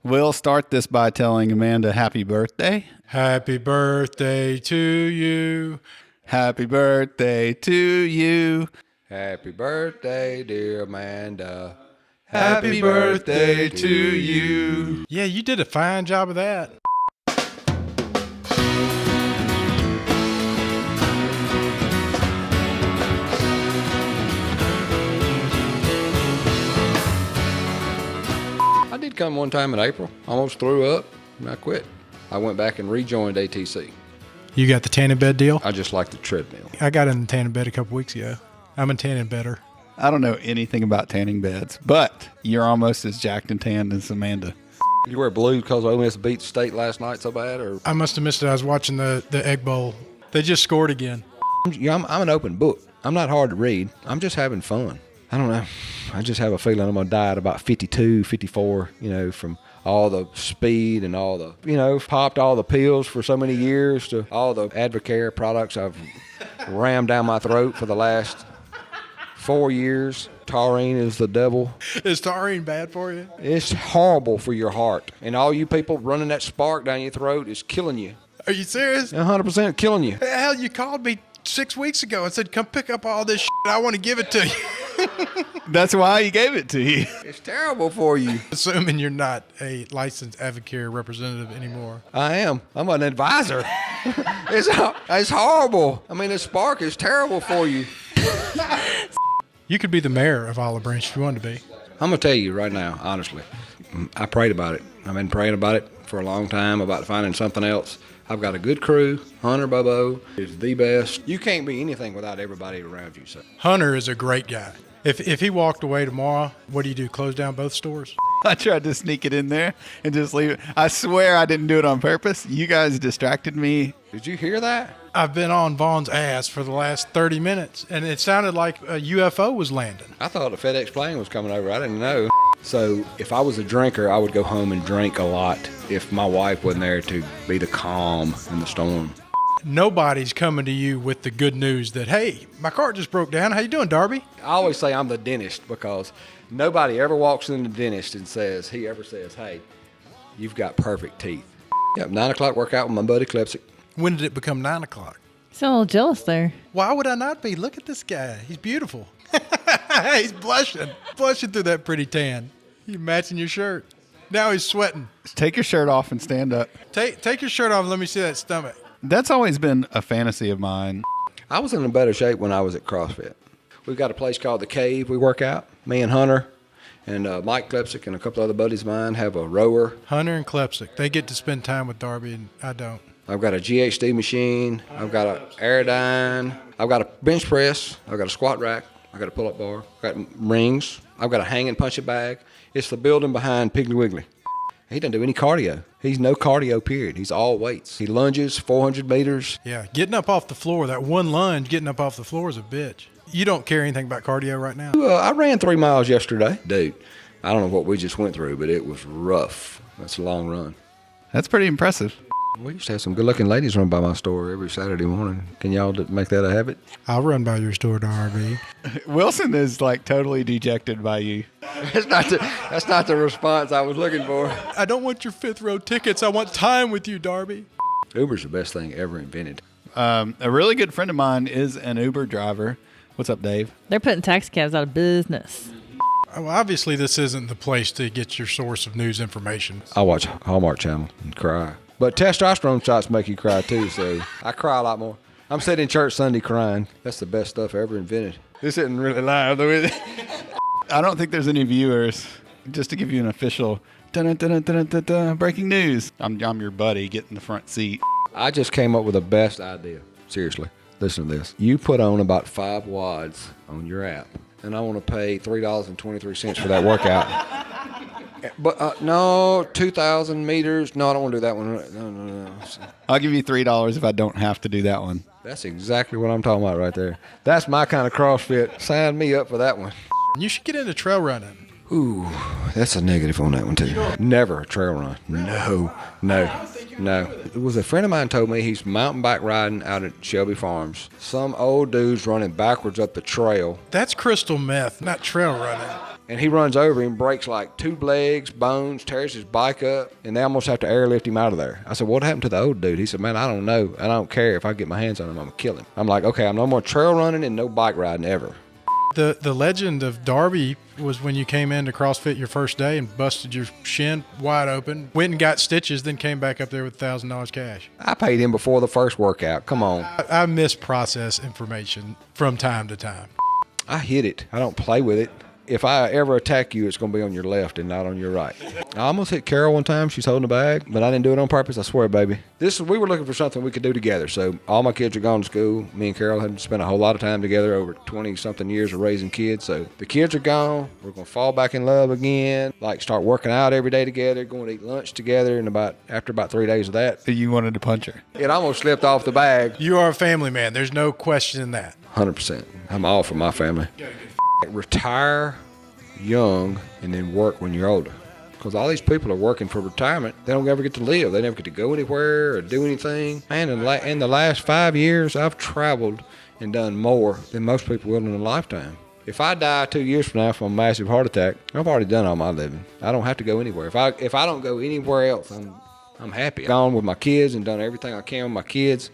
We'll start this by telling Amanda happy birthday. Happy birthday to you. Happy birthday to you. Happy birthday, dear Amanda. Happy birthday to you. Yeah, you did a fine job of that. I did come one time in April. Almost threw up, and I quit. I went back and rejoined ATC. You got the tanning bed deal? I just like the treadmill. I got in the tanning bed a couple weeks ago. I'm a tanning bedder. I don't know anything about tanning beds, but you're almost as jacked and tanned as Amanda. You wear blue because Ole Miss beat State last night so bad, or I must have missed it. I was watching the Egg Bowl. They just scored again. I'm an open book. I'm not hard to read. I'm just having fun. I don't know. I just have a feeling I'm going to die at about 52, 54, from all the speed and all the, popped all the pills for so many years to all the AdvoCare products I've rammed down my throat for the last 4 years. Taurine is the devil. Is taurine bad for you? It's horrible for your heart. And all you people running that spark down your throat is killing you. Are you serious? 100% killing you. Hell, you called me 6 weeks ago and said, come pick up all this shit. I want to give it to you. That's why he gave it to you. It's terrible for you. Assuming you're not a licensed AdvoCare representative anymore. I am. I'm an advisor. It's horrible. I mean, the spark is terrible for you. You could be the mayor of Olive Branch if you wanted to be. I'm going to tell you right now, honestly, I prayed about it. I've been praying about it for a long time, about finding something else. I've got a good crew. Hunter Bobo is the best. You can't be anything without everybody around you. So. Hunter is a great guy. If he walked away tomorrow, what do you do, close down both stores? I tried to sneak it in there and just leave it. I swear I didn't do it on purpose. You guys distracted me. Did you hear that? I've been on Vaughn's ass for the last 30 minutes, and it sounded like a UFO was landing. I thought a FedEx plane was coming over. I didn't know. So if I was a drinker, I would go home and drink a lot if my wife wasn't there to be the calm in the storm. Nobody's coming to you with the good news that, hey, my car just broke down. How you doing, Darby? I always say I'm the dentist because nobody ever walks in the dentist and says, hey, you've got perfect teeth. Yep, 9 o'clock workout with my buddy Eclipse. When did it become 9 o'clock? So a little jealous there. Why would I not be? Look at this guy. He's beautiful. He's blushing through that pretty tan. You matching your shirt. Now he's sweating. Take your shirt off and stand up. Take your shirt off and let me see that stomach. That's always been a fantasy of mine. I was in better shape when I was at CrossFit. We've got a place called The Cave we work out. Me and Hunter and Mike Klepsick and a couple other buddies of mine have a rower. Hunter and Klepsick, they get to spend time with Darby, and I don't. I've got a GHD machine. I've got an Aerodyne. I've got a bench press. I've got a squat rack. I've got a pull-up bar. I've got rings. I've got a hanging punching bag. It's the building behind Piggly Wiggly. He doesn't do any cardio. He's no cardio, period. He's all weights. He lunges 400 meters. Yeah, getting up off the floor, that one lunge, getting up off the floor is a bitch. You don't care anything about cardio right now? I ran 3 miles yesterday. Dude, I don't know what we just went through, but it was rough. That's a long run. That's pretty impressive. We used to have some good-looking ladies run by my store every Saturday morning. Can y'all make that a habit? I'll run by your store, Darby. Wilson is like totally dejected by you. That's not the response I was looking for. I don't want your 5th row tickets. I want time with you, Darby. Uber's the best thing ever invented. A really good friend of mine is an Uber driver. What's up, Dave? They're putting taxi cabs out of business. Well, obviously, this isn't the place to get your source of news information. I watch Hallmark Channel and cry. But testosterone shots make you cry too, so I cry a lot more. I'm sitting in church Sunday crying. That's the best stuff ever invented. This isn't really live, though, is it? I don't think there's any viewers. Just to give you an official breaking news. I'm your buddy. Get in the front seat. I just came up with the best idea. Seriously, listen to this. You put on about 5 wads on your app, and I want to pay $3.23 for that workout. But no, 2,000 meters. No, I don't want to do that one. No. I'll give you $3 if I don't have to do that one. That's exactly what I'm talking about right there. That's my kind of CrossFit. Sign me up for that one. You should get into trail running. Ooh, that's a negative on that one too. Never a trail run. No. It was a friend of mine told me he's mountain bike riding out at Shelby Farms. Some old dude's running backwards up the trail. That's crystal meth, not trail running. And he runs over him, breaks like 2 legs, bones, tears his bike up, and they almost have to airlift him out of there. I said, what happened to the old dude? He said, man, I don't know. I don't care. If I get my hands on him, I'm going to kill him. I'm like, okay, I'm no more trail running and no bike riding ever. The legend of Darby was when you came into CrossFit your first day and busted your shin wide open, went and got stitches, then came back up there with $1,000 cash. I paid him before the first workout. Come on. I misprocess information from time to time. I hit it. I don't play with it. If I ever attack you, it's going to be on your left and not on your right. I almost hit Carol one time. She's holding a bag, but I didn't do it on purpose. I swear, baby. We were looking for something we could do together. So all my kids are gone to school. Me and Carol had spent a whole lot of time together over 20-something years of raising kids. So the kids are gone. We're going to fall back in love again, like start working out every day together, going to eat lunch together. And after about 3 days of that, You wanted to punch her. it almost slipped off the bag. You are a family man. There's no question in that. 100%. I'm all for my family. Retire young and then work when you're older, because all these people are working for retirement. They don't ever get to live. They never get to go anywhere or do anything. Man, in the last 5 years, I've traveled and done more than most people will in a lifetime. If I die 2 years from now from a massive heart attack, I've already done all my living. I don't have to go anywhere. If I don't go anywhere else, I'm happy. Gone with my kids and done everything I can with my kids.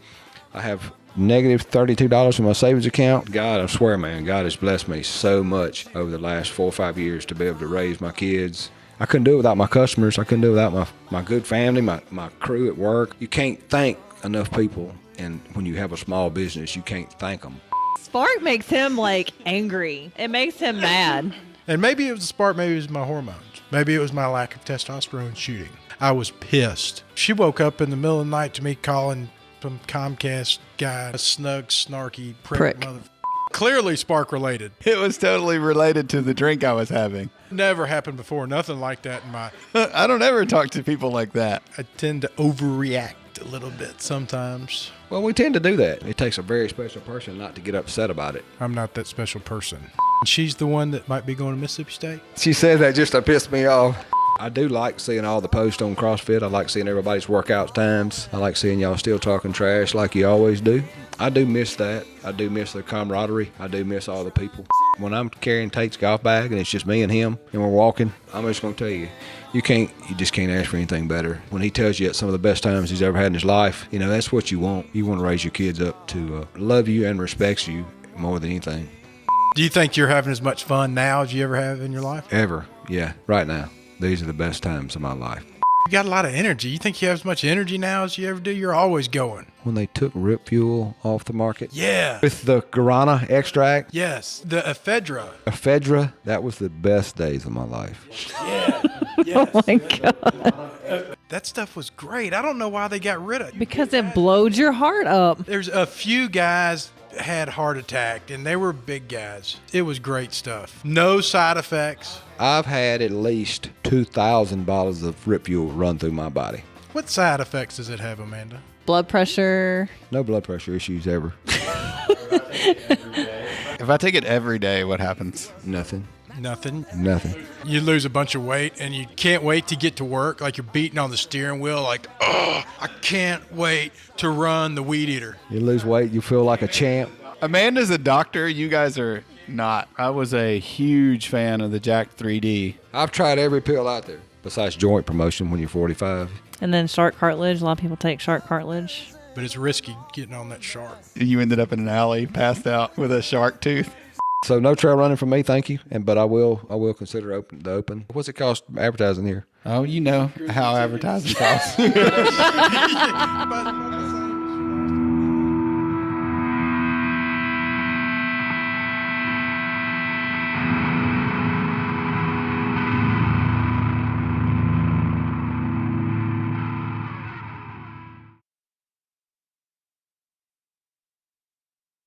I have negative $32 in my savings account. God, I swear, man, God has blessed me so much over the last 4 or 5 years to be able to raise my kids. I couldn't do it without my customers. I couldn't do it without my good family, my crew at work. You can't thank enough people, and when you have a small business, you can't thank them. Spark makes him like angry. It makes him mad. And maybe it was the spark, maybe it was my hormones. Maybe it was my lack of testosterone shooting. I was pissed. She woke up in the middle of the night to me calling some Comcast guy a snug, snarky prick. Clearly spark related. It was totally related to the drink I was having. Never happened before. Nothing like that in my... I don't ever talk to people like that. I tend to overreact a little bit sometimes. Well, we tend to do that. It takes a very special person not to get upset about it. I'm not that special person. She's the one that might be going to Mississippi State. She said that just to piss me off. I do like seeing all the posts on CrossFit. I like seeing everybody's workout times. I like seeing y'all still talking trash like you always do. I do miss that. I do miss the camaraderie. I do miss all the people. When I'm carrying Tate's golf bag and it's just me and him and we're walking, I'm just going to tell you, you just can't ask for anything better. When he tells you at some of the best times he's ever had in his life, that's what you want. You want to raise your kids up to love you and respect you more than anything. Do you think you're having as much fun now as you ever have in your life? Ever. Yeah. Right now. These are the best times of my life. You got a lot of energy. You think you have as much energy now as you ever do? You're always going. When they took Rip Fuel off the market. Yeah. With the guarana extract. Yes. The ephedra. Ephedra, that was the best days of my life. Yeah. Yes. Oh my God. That stuff was great. I don't know why they got rid of it. Because it blows your heart up. There's a few guys had heart attack, and they were big guys. It was great stuff. No side effects. I've had at least 2,000 bottles of Rip Fuel run through my body. What side effects does it have, Amanda? Blood pressure. No blood pressure issues ever. If I take it every day, what happens? Nothing. Nothing. You lose a bunch of weight, and you can't wait to get to work. Like you're beating on the steering wheel, like, oh, I can't wait to run the weed eater. You lose weight, you feel like a champ. Amanda's a doctor. You guys are not. I was a huge fan of the Jack 3D. I've tried every pill out there, besides joint promotion when you're 45. And then shark cartilage. A lot of people take shark cartilage. But it's risky getting on that shark. You ended up in an alley, passed out with a shark tooth. So no trail running for me, thank you. But I will consider the open. What's it cost advertising here? Oh, you know how advertising costs.